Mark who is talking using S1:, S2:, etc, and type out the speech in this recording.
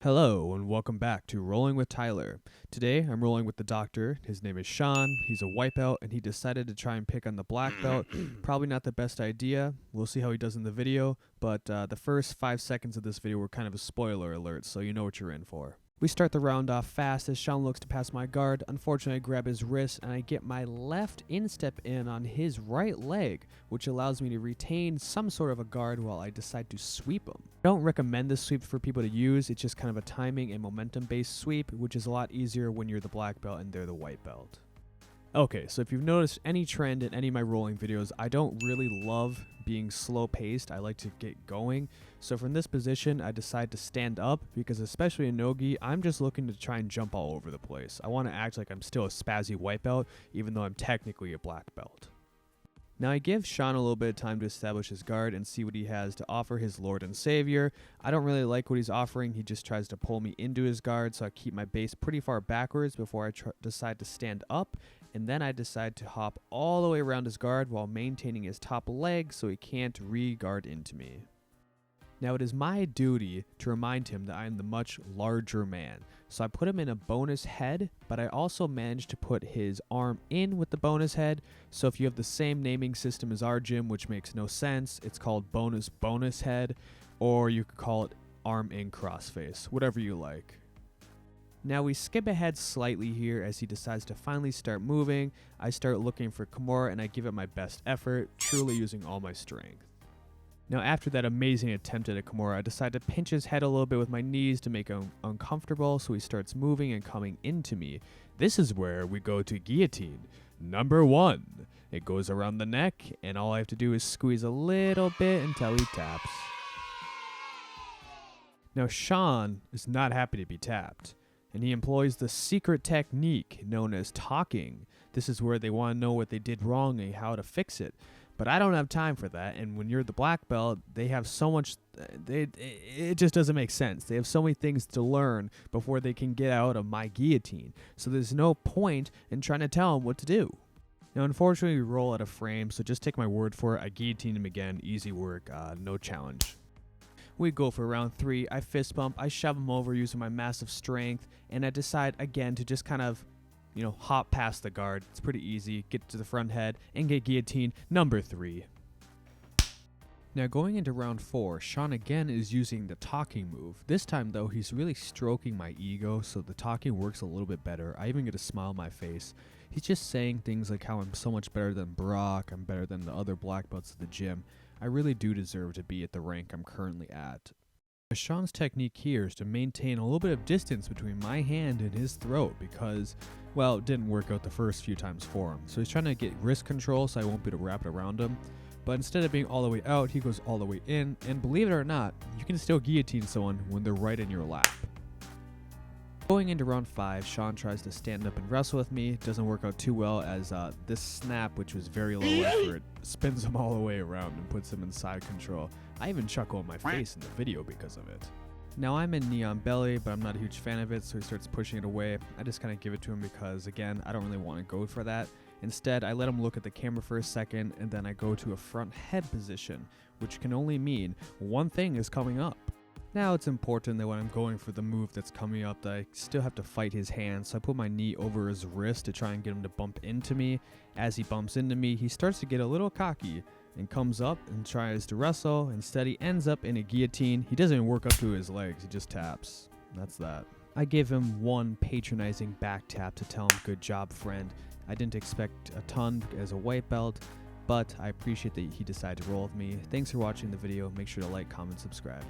S1: Hello and welcome back to Rolling with Tyler. Today I'm rolling with the doctor. His name is Sean. He's a white belt and he decided to try and pick on the black belt. Probably not the best idea. We'll see how he does in the video, but the first 5 seconds of this video were kind of a spoiler alert, so you know what you're in for. We start the round off fast as Sean looks to pass my guard. Unfortunately, I grab his wrist and I get my left instep in on his right leg, which allows me to retain some sort of a guard while I decide to sweep him. I don't recommend this sweep for people to use. It's just kind of a timing and momentum based sweep, which is a lot easier when you're the black belt and they're the white belt. Okay, so if you've noticed any trend in any of my rolling videos, I don't really love being slow paced. I like to get going. So from this position, I decide to stand up because especially in no-gi, I'm just looking to try and jump all over the place. I want to act like I'm still a spazzy white belt, even though I'm technically a black belt. Now I give Sean a little bit of time to establish his guard and see what he has to offer his Lord and Savior. I don't really like what he's offering. He just tries to pull me into his guard, so I keep my base pretty far backwards before I decide to stand up. And then I decide to hop all the way around his guard while maintaining his top leg so he can't re-guard into me. Now it is my duty to remind him that I am the much larger man. So I put him in a bonus head, but I also managed to put his arm in with the bonus head. So if you have the same naming system as our gym, which makes no sense, it's called bonus head, or you could call it arm in crossface, whatever you like. Now we skip ahead slightly here as he decides to finally start moving. I start looking for Kimura and I give it my best effort, truly using all my strength. Now after that amazing attempt at a Kimura, I decide to pinch his head a little bit with my knees to make him uncomfortable, so he starts moving and coming into me. This is where we go to guillotine. Number 1. It goes around the neck and all I have to do is squeeze a little bit until he taps. Now Sean is not happy to be tapped, and he employs the secret technique known as talking. This is where they want to know what they did wrong and how to fix it. But I don't have time for that, and when you're the black belt, they have so much, it just doesn't make sense. They have so many things to learn before they can get out of my guillotine. So there's no point in trying to tell them what to do. Now unfortunately we roll out of frame, so just take my word for it. I guillotine him again, easy work, no challenge. We go for round 3, I fist bump, I shove him over using my massive strength, and I decide again to just kind of, hop past the guard. It's pretty easy, get to the front head, and get guillotine number 3. Now going into round 4, Sean again is using the talking move. This time though, he's really stroking my ego, so the talking works a little bit better. I even get a smile on my face. He's just saying things like how I'm so much better than Brock, I'm better than the other black belts at the gym. I really do deserve to be at the rank I'm currently at. Sean's technique here is to maintain a little bit of distance between my hand and his throat because, well, it didn't work out the first few times for him. So he's trying to get wrist control so I won't be able to wrap it around him. But instead of being all the way out, he goes all the way in. And believe it or not, you can still guillotine someone when they're right in your lap. Going into round 5, Sean tries to stand up and wrestle with me. It doesn't work out too well as this snap, which was very low effort, spins him all the way around and puts him in side control. I even chuckle in my face in the video because of it. Now I'm in knee on belly, but I'm not a huge fan of it, so he starts pushing it away. I just kind of give it to him because, again, I don't really want to go for that. Instead, I let him look at the camera for a second, and then I go to a front head position, which can only mean one thing is coming up. Now it's important that when I'm going for the move that's coming up that I still have to fight his hand, so I put my knee over his wrist to try and get him to bump into me. As he bumps into me, he starts to get a little cocky and comes up and tries to wrestle. Instead, he ends up in a guillotine. He doesn't even work up to his legs, he just taps. That's that. I give him one patronizing back tap to tell him good job, friend. I didn't expect a ton as a white belt, but I appreciate that he decided to roll with me. Thanks for watching the video. Make sure to like, comment, subscribe.